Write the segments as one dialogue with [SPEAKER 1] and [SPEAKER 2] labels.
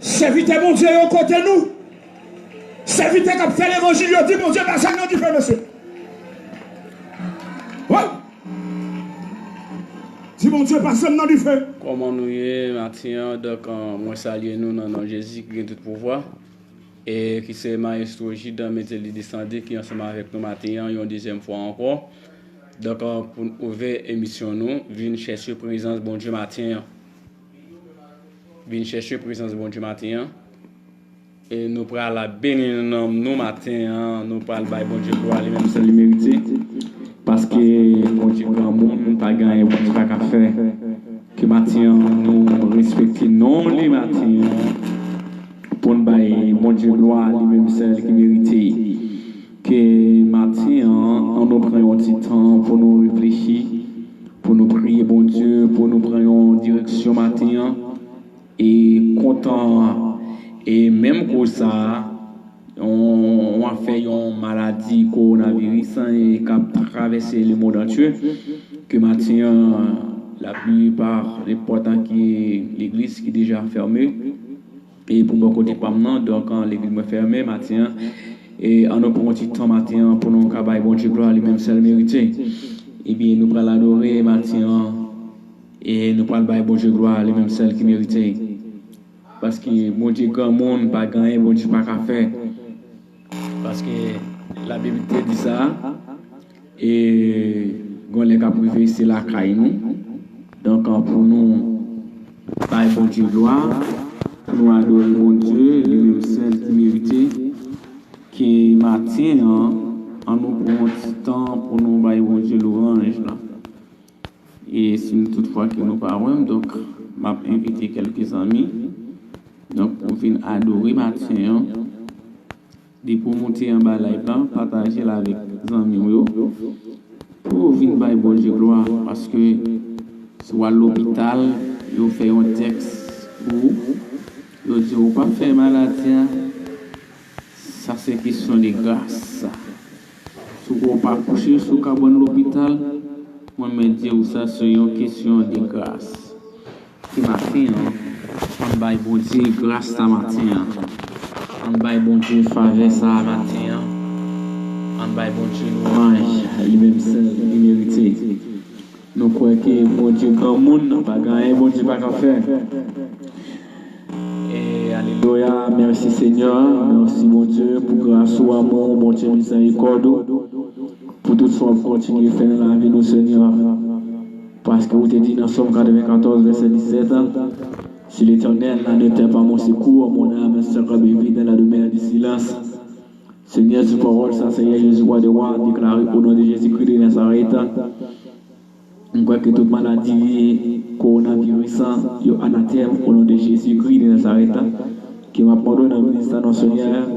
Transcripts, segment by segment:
[SPEAKER 1] Serviteur mon Dieu au côté nous. Serviteur qui a fait l'évangile, il dit mon Dieu, pas ça, non, du fait, monsieur. Ouais. Dis mon Dieu, pas ça, non, du fait.
[SPEAKER 2] Comment nous y matin, donc, moi, saluer nous dans le nom de Jésus qui a tout pouvoir. Et qui c'est Maestro Gidan Meteli descendé qui ensemble avec nous matin, une deuxième fois encore. Donc, pour ouvrir l'émission, nous, venons chercher présence bon Dieu matin. Venons chercher présence bon Dieu matin. Et nous prenons la bénir nous matin, nous prenons le bon Dieu gloire, les mêmes c'est le mérité. Parce que bon Dieu grand monde, nous pas gagné, bon Dieu pas qu'à faire. Que matin, nous respectons non les matins. Pour nous bailler, bon Dieu gloire, les mêmes c'est qui mérite. Que matin, on nous prend un petit temps pour nous réfléchir, pour nous prier, bon Dieu, pour nous prendre en direction matin. Et content, et même pour ça, on a fait une maladie coronavirus et qui a traversé le monde entier. Que maintenant, la plupart des portes qui l'église qui est déjà fermée. Et pour mon côté, pas maintenant, donc l'église est fermée maintenant. Et on a pris un petit temps maintenant pour nous travailler, bon Dieu, gloire, les mêmes seuls mérités. Et bien, nous allons l'adorer maintenant. Et nous allons bailler, bon Dieu, gloire, les mêmes seuls qui méritent. Parce que bon Dieu, grand monde, pas gagné, bon Dieu, pas qu'à faire. Parce que la Bible dit ça. Et quand les cas privés, c'est la caille, nous. Donc, pour nous, bailler, bon Dieu, gloire. Nous adorons mon Dieu, les mêmes celles qui méritent, qui matin, en nous prenons un petit temps pour nous bailler mon Dieu l'orange. Et si nous toutefois que nous parlons, donc, m'a invité quelques amis, donc pour venir adorer matin, et pour monter en bas live, partager avec les amis, pour venir bailler mon Dieu gloire, parce que soit à l'hôpital, ils fait un texte pour vous dit, vous ne pas faire maladie, ça c'est question de grâce. Si vous ne pas coucher sur le l'hôpital, moi je me dis que ça c'est une question de grâce. Qui matin, on va bon Dieu grâce à matin. On va bon Dieu faveur ça matin. On va bon Dieu louange, lui-même seul, il mérite. Nous croyons que bon Dieu grand monde n'a pas gagné, bon Dieu pas qu'à faire. Alléluia, merci Seigneur, merci mon Dieu pour grâce au amour, mon Dieu miséricorde, pour tout ce qu'on continue à faire dans la vie de nous Seigneur. Parce que vous te dit dans Somme 94, verset 17, si l'Éternel n'était pas mon secours, mon âme sera bénie dans la demeure du silence. Seigneur, tu parole, ça Seigneur Jésus, roi de roi, déclaré au nom de Jésus-Christ de Nazareth. On croit que toute maladie, coronavirus, yo anathème au nom de Jésus-Christ de Nazareth, qui m'a pardonné dans le ministère non Seigneur,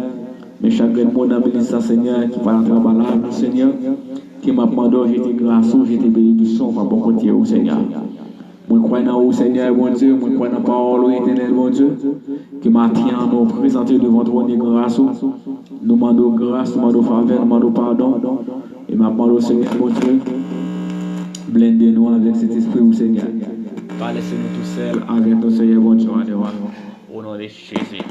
[SPEAKER 2] mais chaque monde dans le ministère Seigneur, qui parle à travers la Seigneur, qui m'a pardonné, j'étais grâce, j'étais bénédiction, par bon côté au Seigneur. Moi, je crois dans vous, Seigneur, mon Dieu, moi, je crois dans la parole éternelle, mon Dieu, qui m'a nous présenter devant toi de grâce, nous demandons grâce, nous demandons faveur, nous demandons pardon, et m'a pardonné, Seigneur, mon Dieu. Blendez-nous avec cet esprit, au Seigneur. Pas laissez-nous tout seuls avec notre Seigneur, bon Dieu, au nom de Jésus.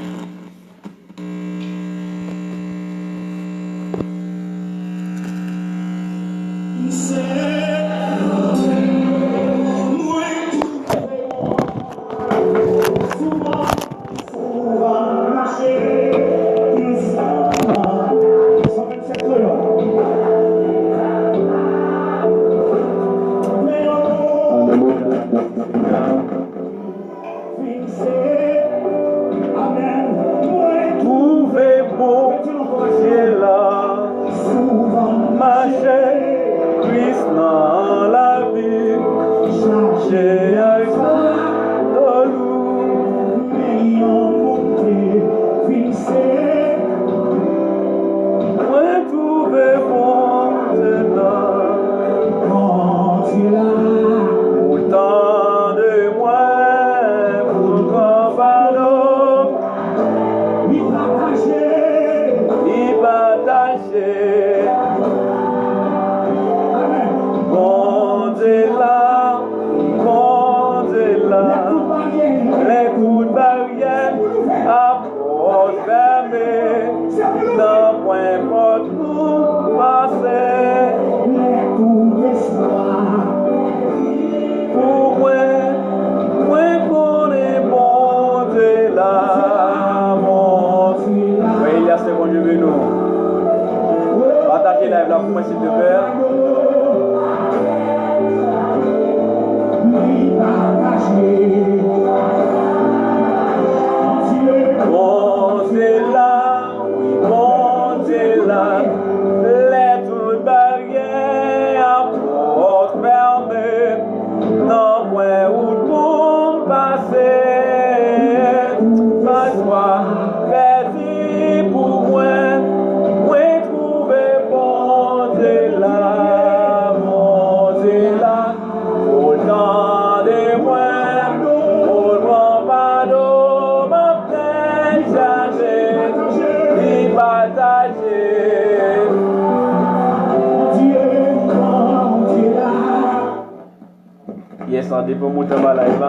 [SPEAKER 2] Attendez pour monter dans la live,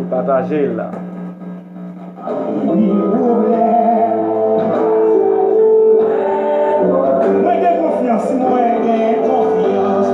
[SPEAKER 2] partagez là.
[SPEAKER 1] Moi j'ai confiance, moi j'ai confiance.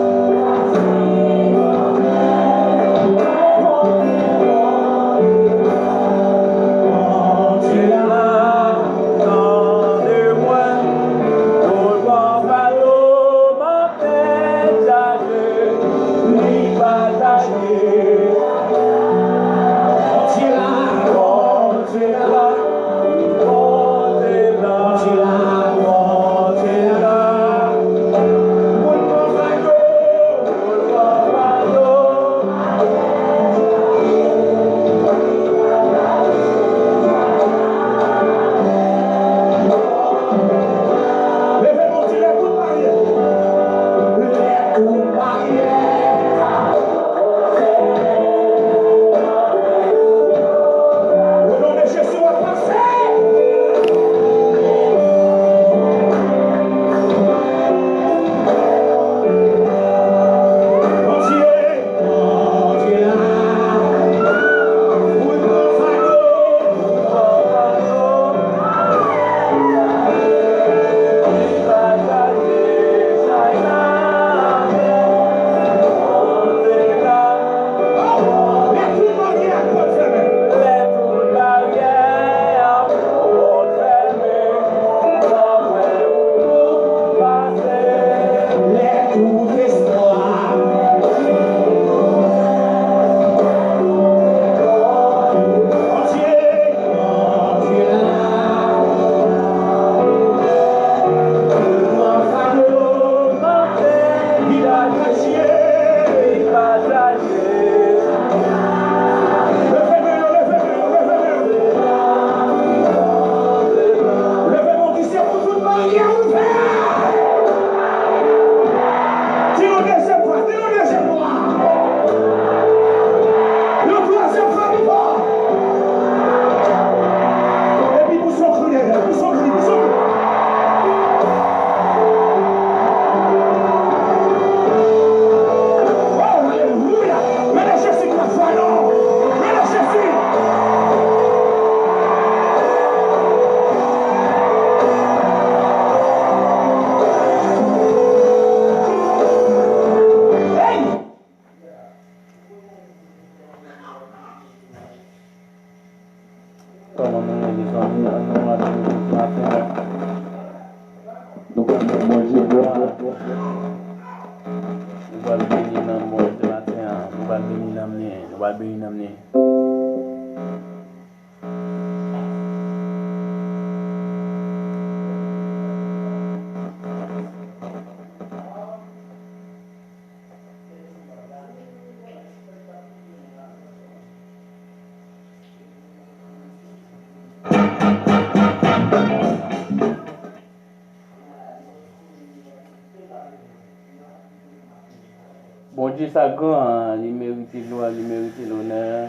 [SPEAKER 2] Bon Dieu, ça grand, il mérite gloire, il mérite l'honneur.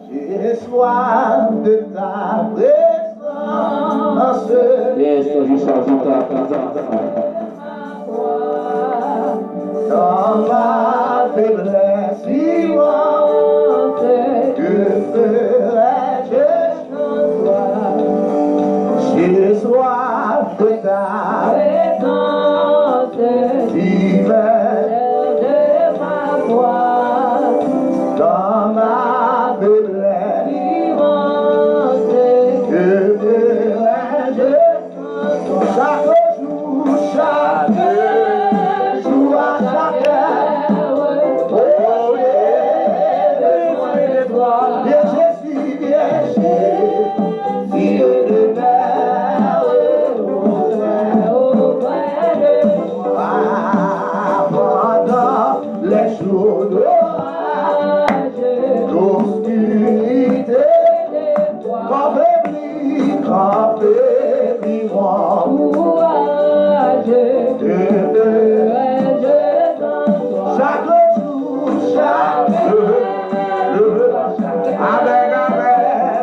[SPEAKER 3] J'ai soif de ta présence.
[SPEAKER 2] Yes, je charge ta présence.
[SPEAKER 3] Dans ma faiblesse vivante, que ferais-je sans toi? J'ai soif de ta présence, divine de ma foi. Dans ma faiblesse vivante, que ferais-je sans toi? Chaque jour, chaque jour, à chaque heure, oh, bien je suis bien chez Dieu de mer, auprès de moi, pendant les jours d'orage, l'obscurité, quand faiblit mon courage, chaque jour, chaque jour, amen, amen.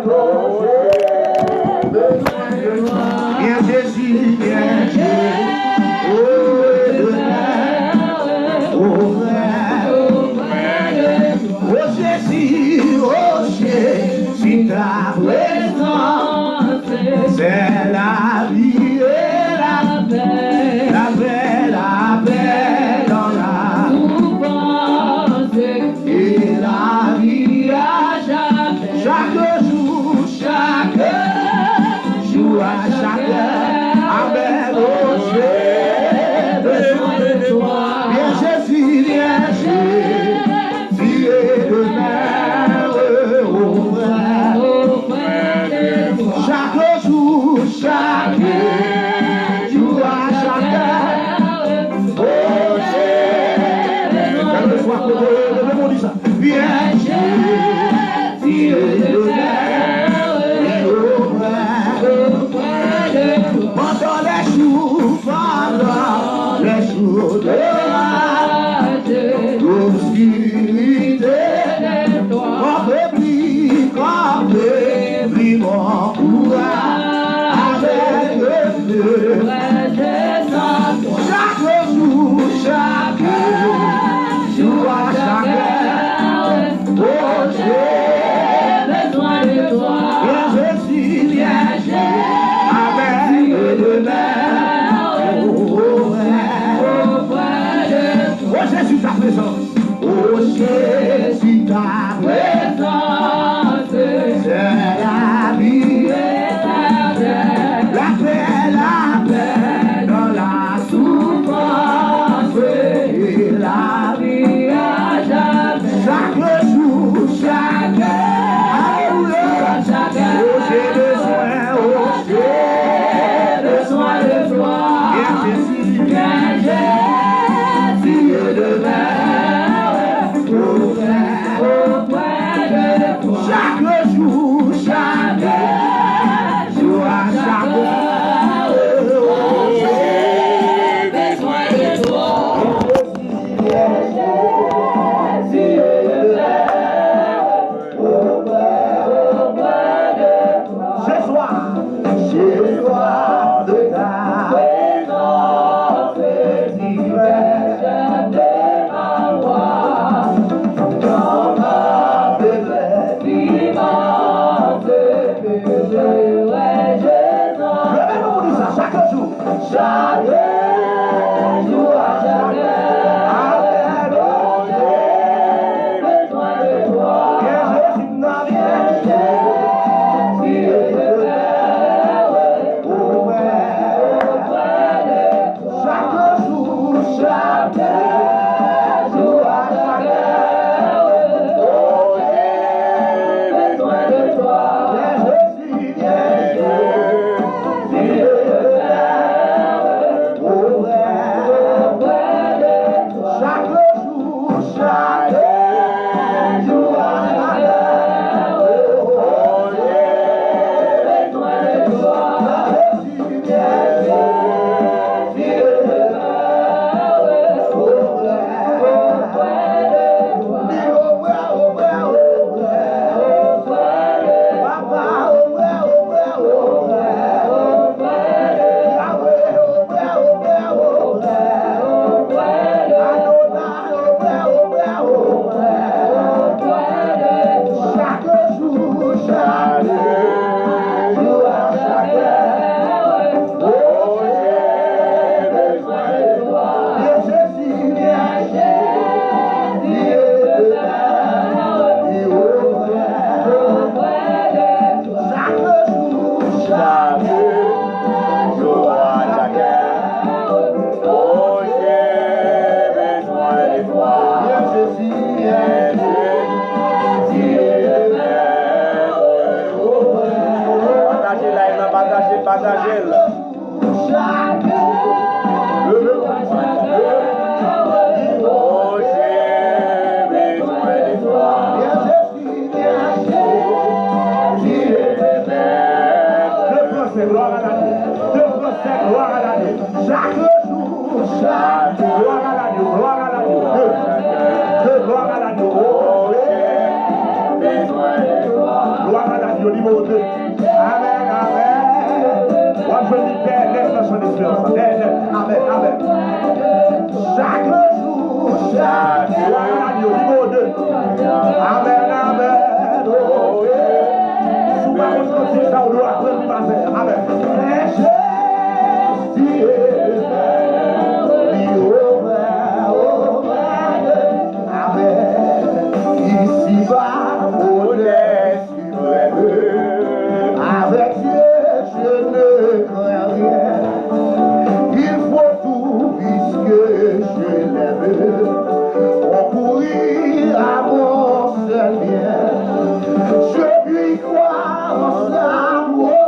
[SPEAKER 4] Je puis croire en sa voix.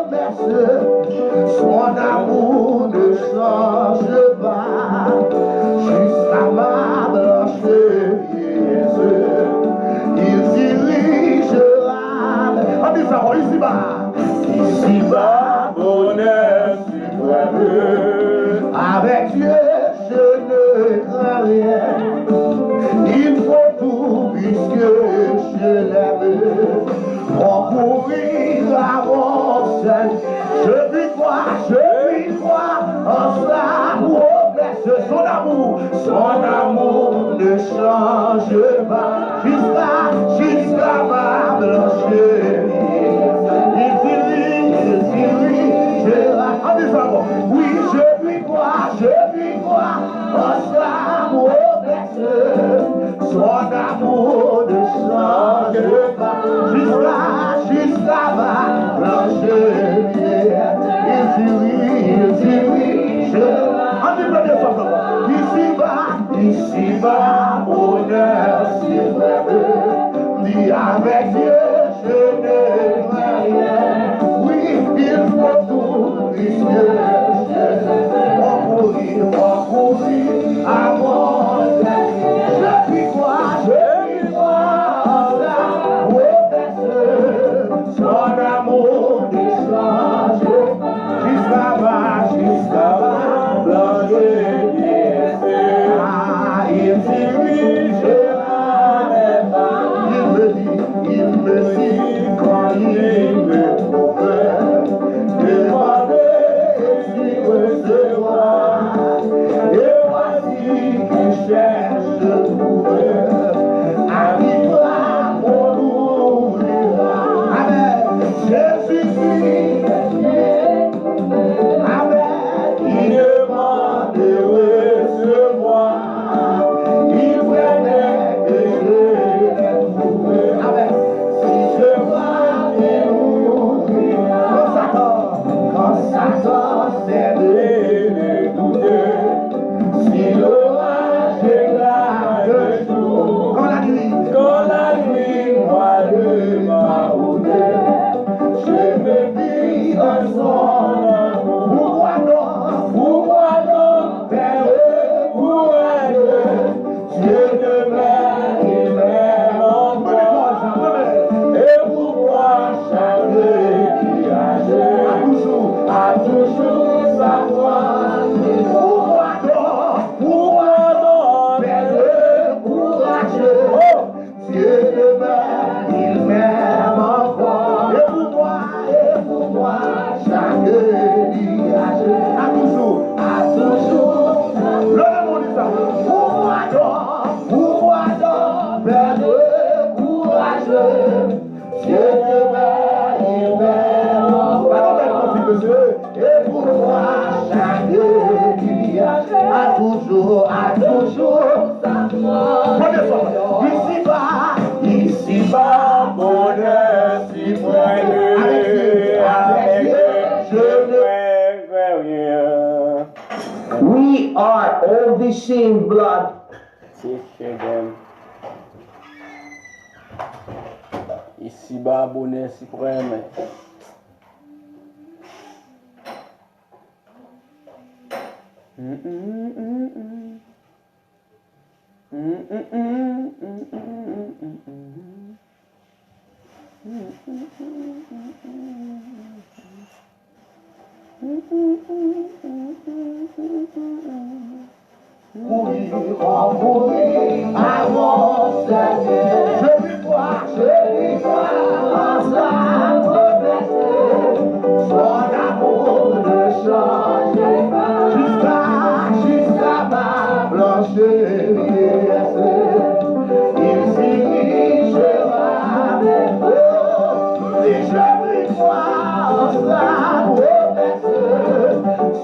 [SPEAKER 4] Je puis croire en sa promesse, son amour ne change pas jusqu'à ma blancherie. Il dit, en disant, oui, je puis croire en sa promesse, son amour ne change pas jusqu'à ma blancherie. Il dit oui, en disant simplement, ici-bas, honneur, c'est vrai, dit avec Dieu, je ne vois rien. Oui, il faut tout risquer, en courir, à mon je puis croire en la promesse, son amour ne change jusqu'à ma blancherie. Il dit oui, je n'avais pas. Il me dit quand il me trouve, demandez si recevoir. Et voici qu'il cherche de trouver. Arrivera, on ouvrira. Amen. Jésus-Christ, amen. Il demande de recevoir. Il prenait que je l'ai trouvé. Amen. Si je vois les ouvrira. Quand Satan s'est de douter, si l'orage éclate le jour, quand la nuit voile ma route, je me dis un son. Pourquoi non, vers le courage, Dieu demeure, il m'aime encore. Et pourquoi chaque village a toujours sa voix? Pourquoi non, vers le courage, Dieu demeure, il m'aime encore. Et pourquoi chaque village a toujours le monde dit ça. Pourquoi non, vers le courage, Dieu demeure, il m'aime encore. Et pourquoi chaque village a toujours ici-bas, bonheur, si moelleux, avec Dieu, je ne fais rien. We are all the same blood.
[SPEAKER 2] Ici-bas, bonheur suprême.
[SPEAKER 4] Courir avant Seigneur. Je puis croire en sa promesse, son amour ne change pas jusqu'à ma blancherie. Il dirigera mes pas, et je puis croire en sa promesse,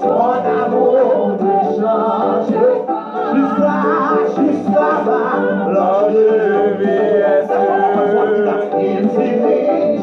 [SPEAKER 4] son amour ne change pas jusqu'à ma blancherie. Il dirige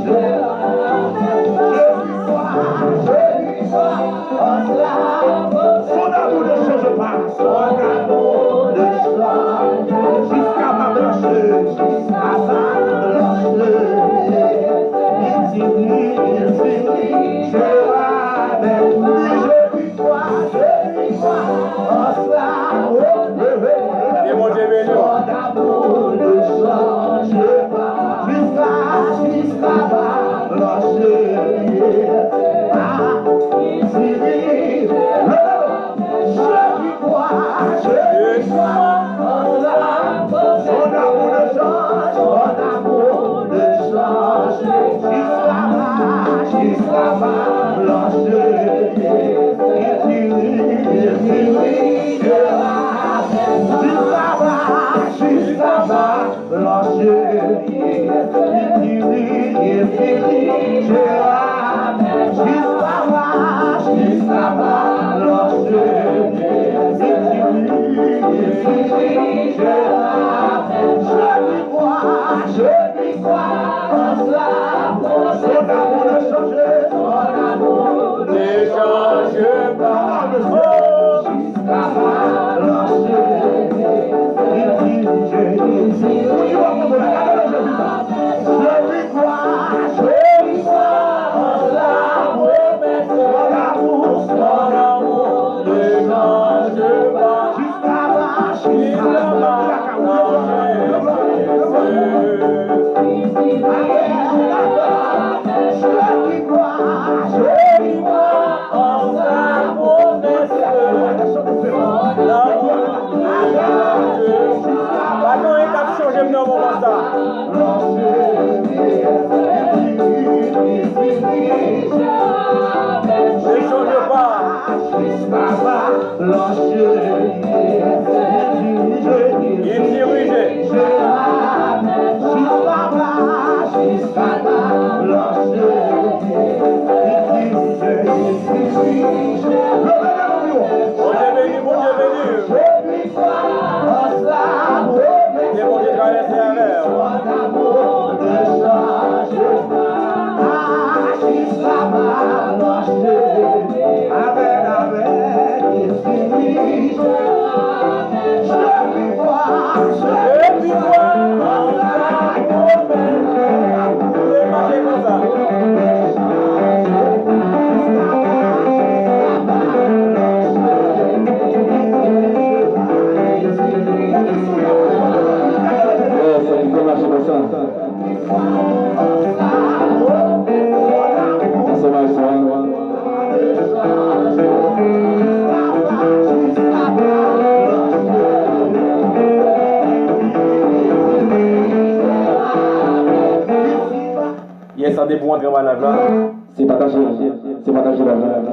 [SPEAKER 5] Yes, ça dépend de la là. C'est partager la vie. C'est partager la vie.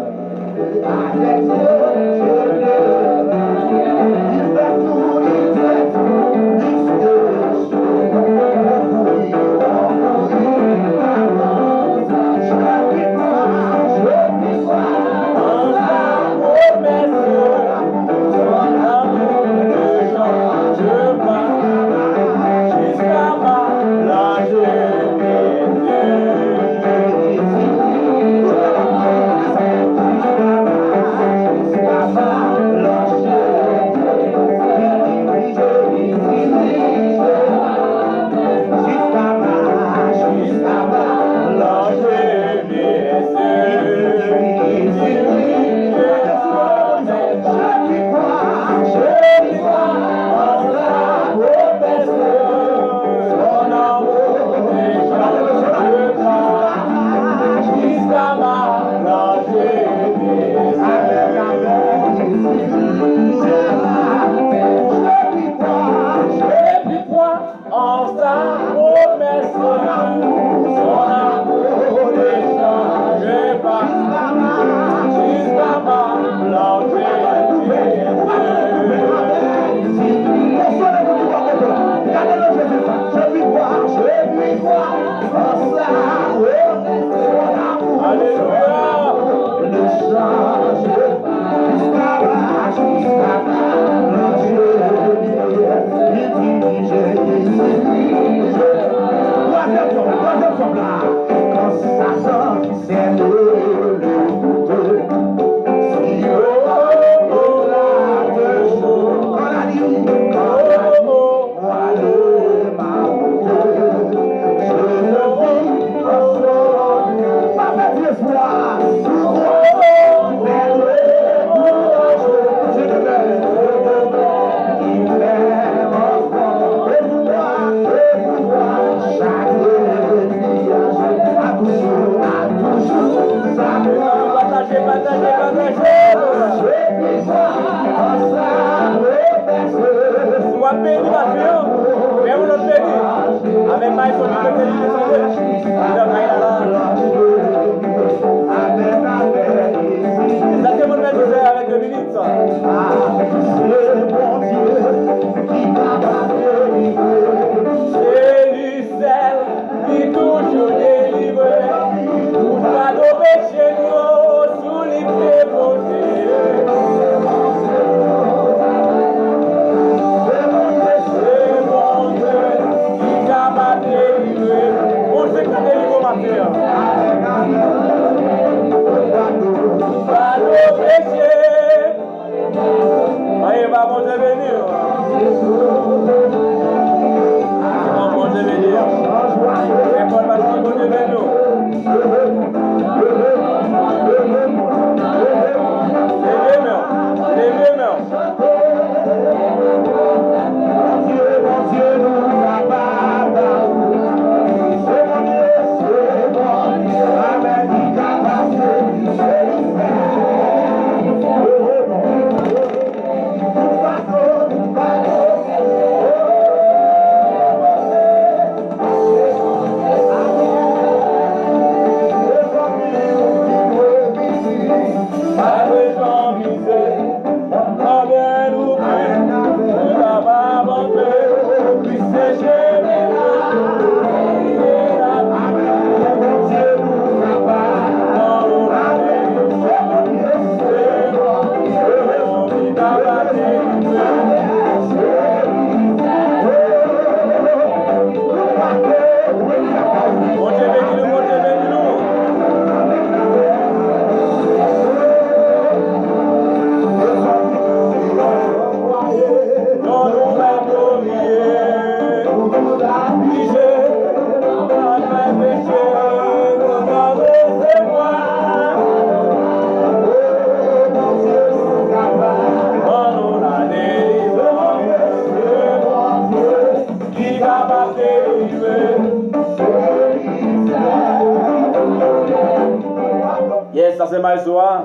[SPEAKER 5] Yes, ça c'est mal soir.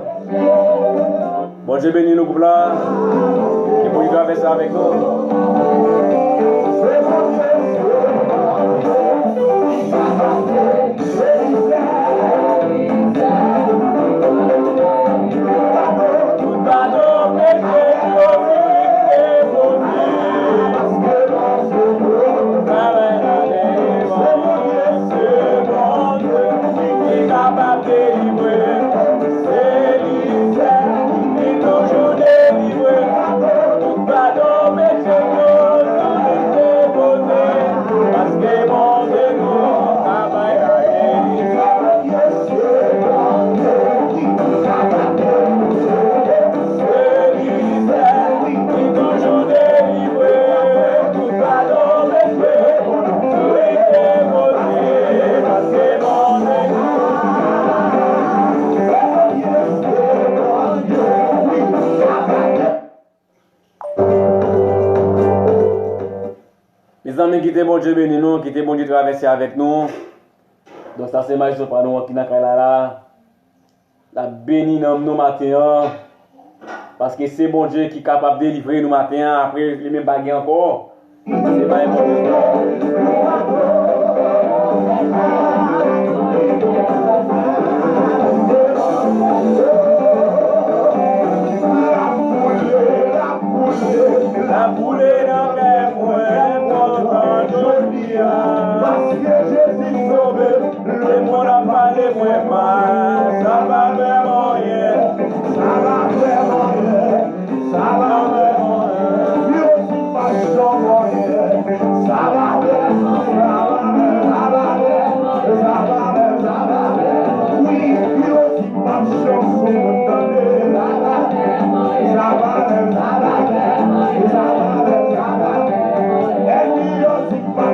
[SPEAKER 5] Bon Dieu bénit nous couple là. Et pour y traverser avec nous. Les amis qui étaient bon Dieu béni nous, qui étaient bon Dieu traverser avec nous. Donc ça c'est mal pour nous qui n'a là. La béni nous matin. Parce que c'est bon Dieu qui est capable de délivrer nous matin après les mêmes baguettes encore. C'est pas bon Dieu. La boule dans le parce que Jésus sauvé, le monde a parlé vraiment, ça va vraiment rien, ça va vraiment rien, ça va vraiment rien, lui aussi pas vraiment rien, ça va vraiment, ça va vraiment, ça va vraiment, oui, lui aussi pas chanson donner, ça va vraiment, ça va vraiment, ça va vraiment, ça va vraiment, et lui aussi pas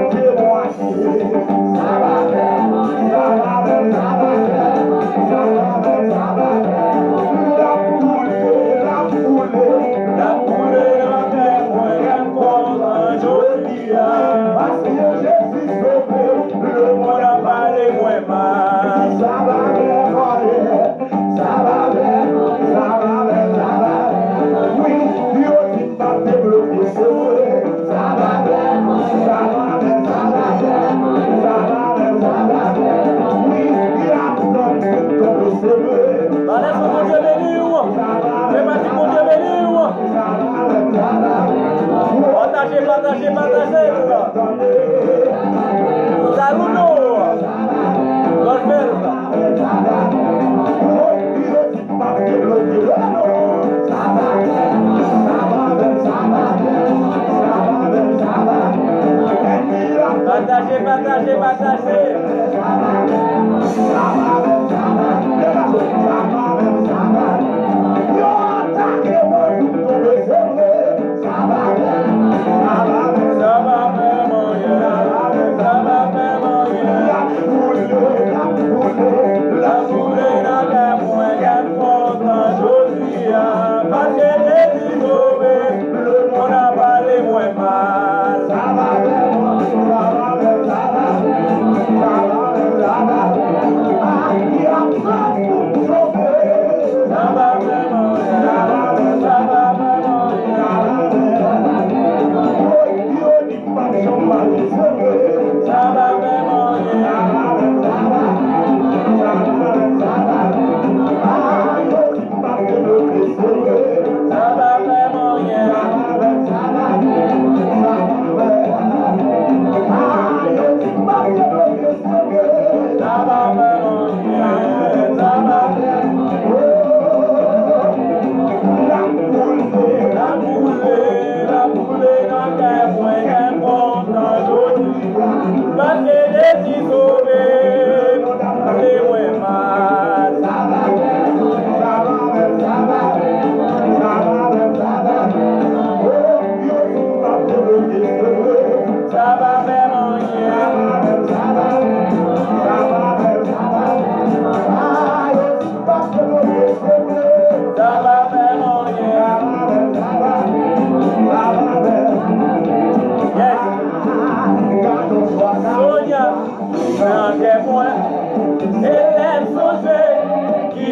[SPEAKER 5] Ça va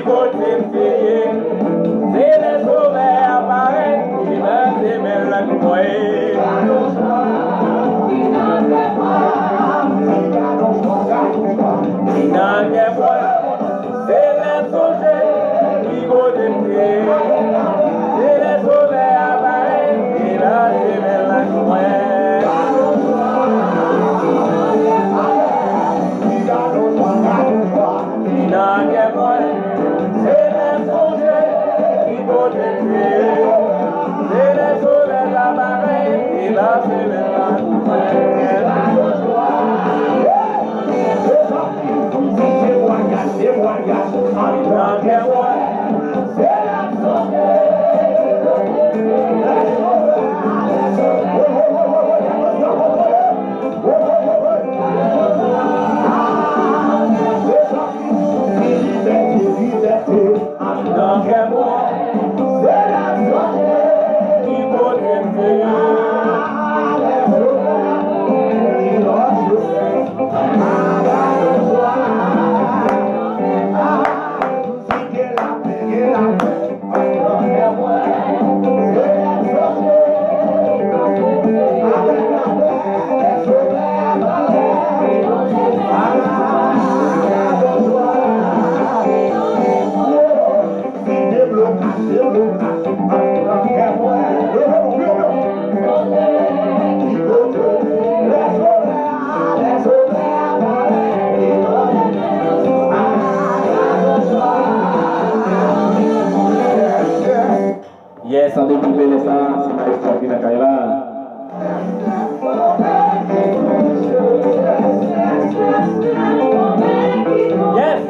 [SPEAKER 5] côté payé. C'est les sauveurs pareils qui veulent s'aimer la croix. C'est les sauveurs qui côté payé. C'est les sauveurs pareils qui veulent s'aimer la croix.
[SPEAKER 6] Yes, sambil dipilih sa si Maestro Pinakailan.
[SPEAKER 5] Yes.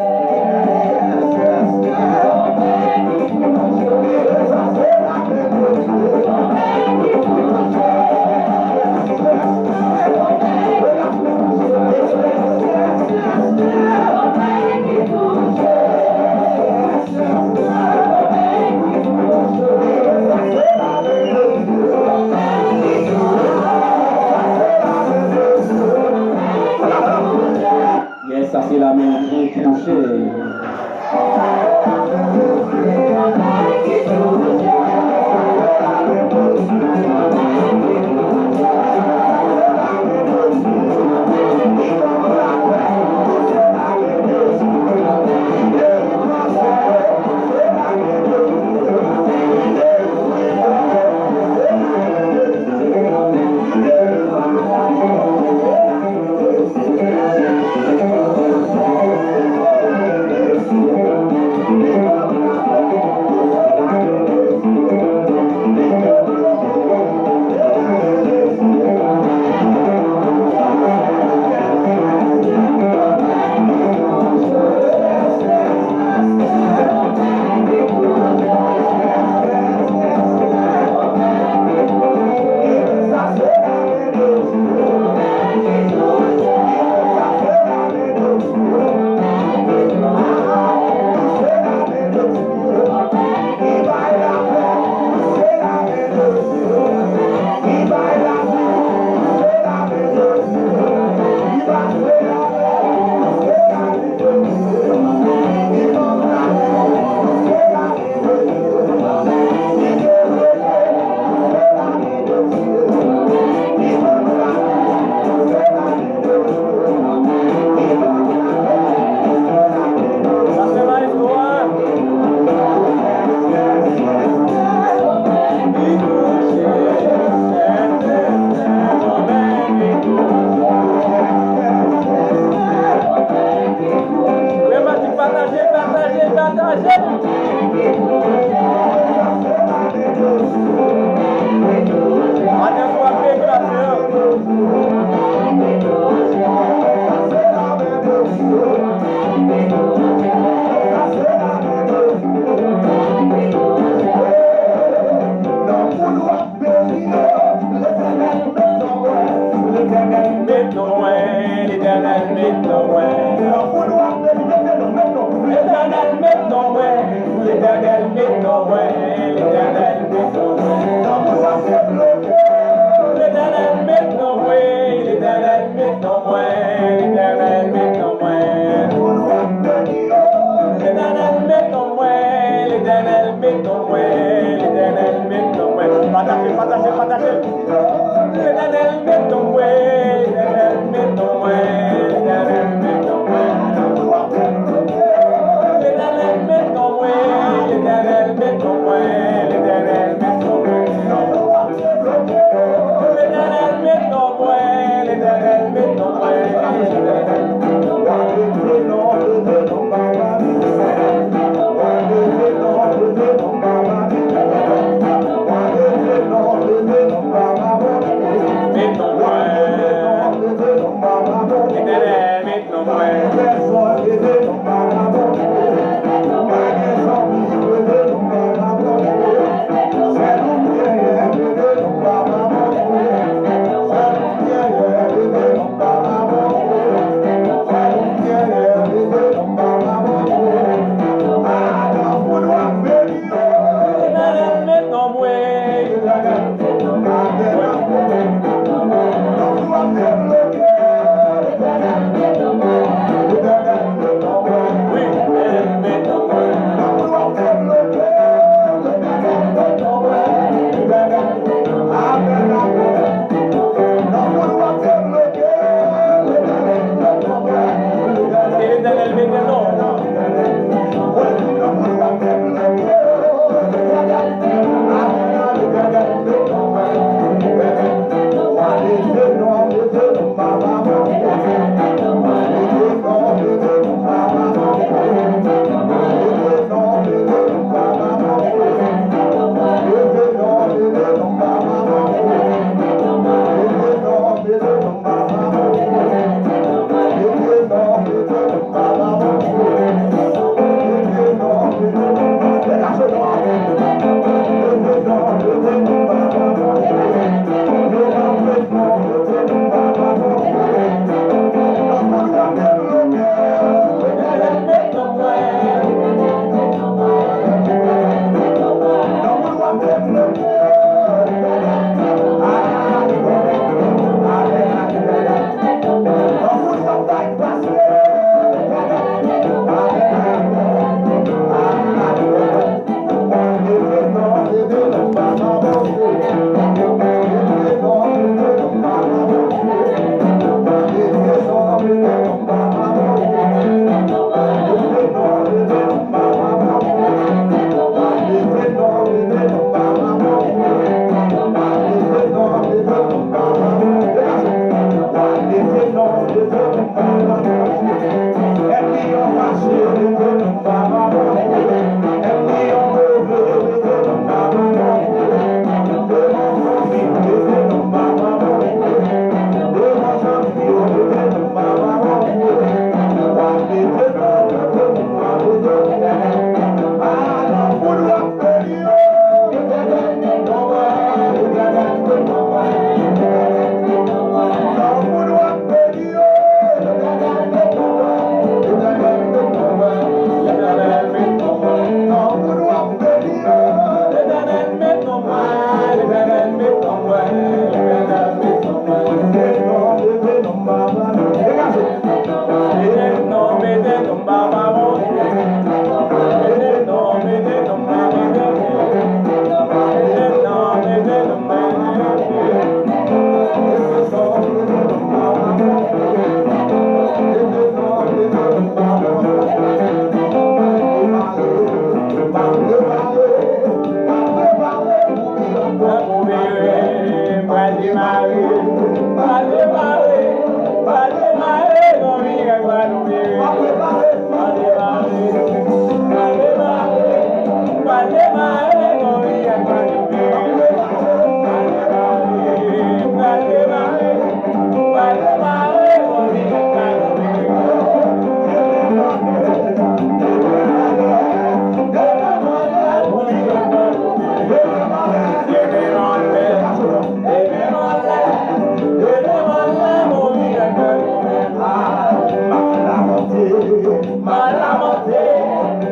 [SPEAKER 6] Yes, ça c'est la main qui touchée.
[SPEAKER 5] L'éternel met ton ouais, l'éternel met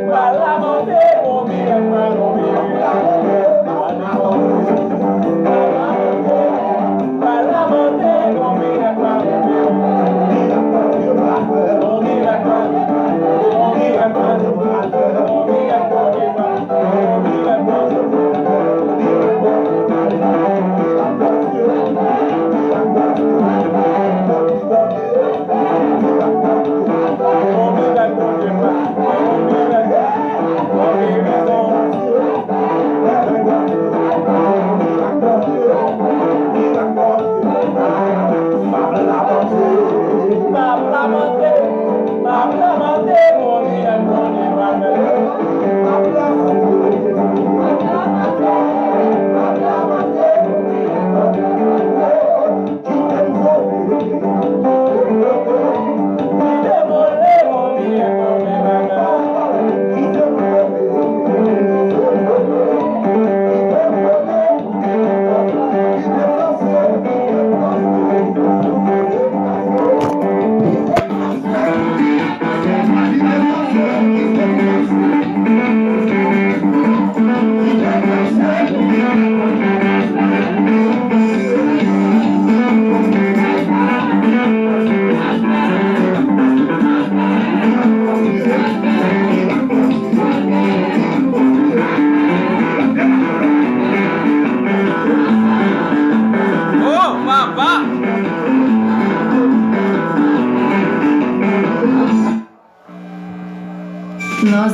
[SPEAKER 5] Malamonte, mon bien,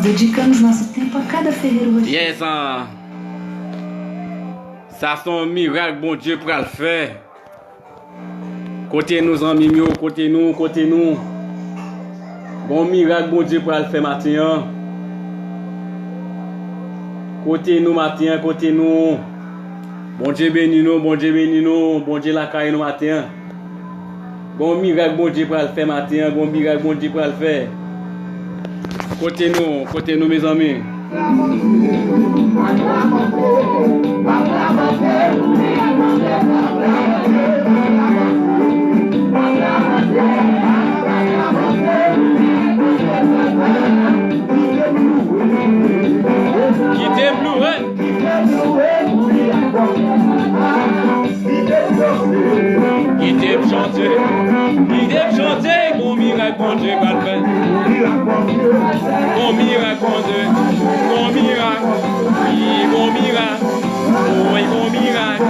[SPEAKER 7] dedicamos nosso tempo a cada ferreiro rochedo.
[SPEAKER 2] Yes, ça son miracle, bon Dieu, pour le faire. Côté nous, amis, côté nous. Bon miracle, bon Dieu, pour le faire, matin. Côté nous, matin, côté nous. Bon Dieu, bénis nous, bon Dieu, la caille nous, matin. Bon miracle, bon Dieu, pour le faire, matin. Bon miracle, bon Dieu, pour le faire. Côté nous, mes amis. Quittez Blue, hein? Quittez chanter, bon miracle, bon Dieu, va le faire. Bon miracle, bon Dieu, bon miracle, oui, bon miracle, oui, bon miracle.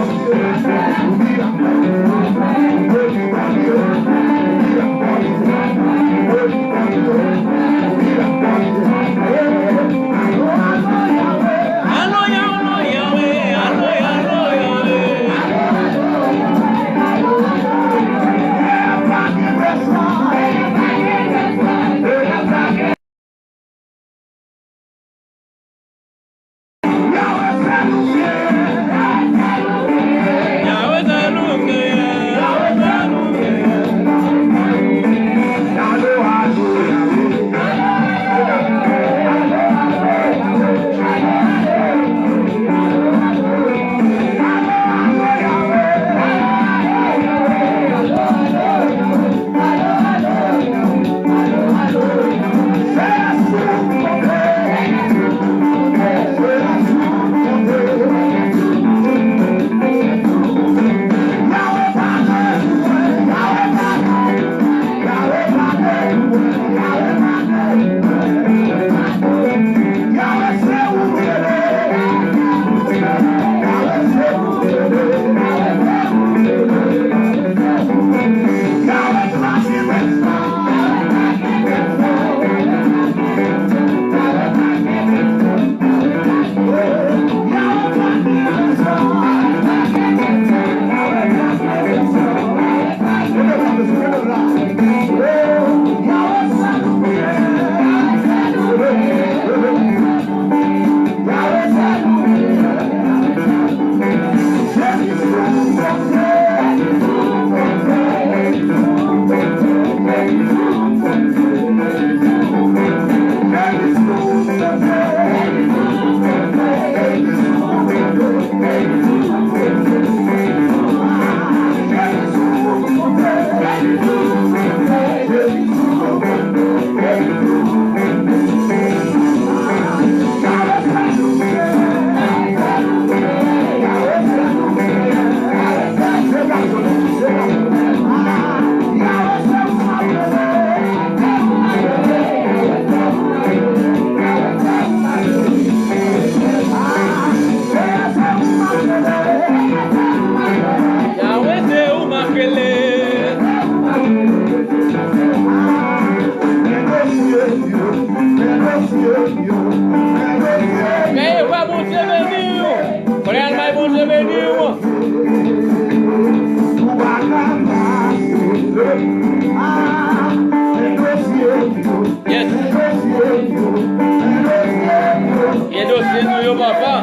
[SPEAKER 5] Papa,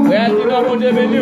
[SPEAKER 5] real ti nan bon Dieu béni.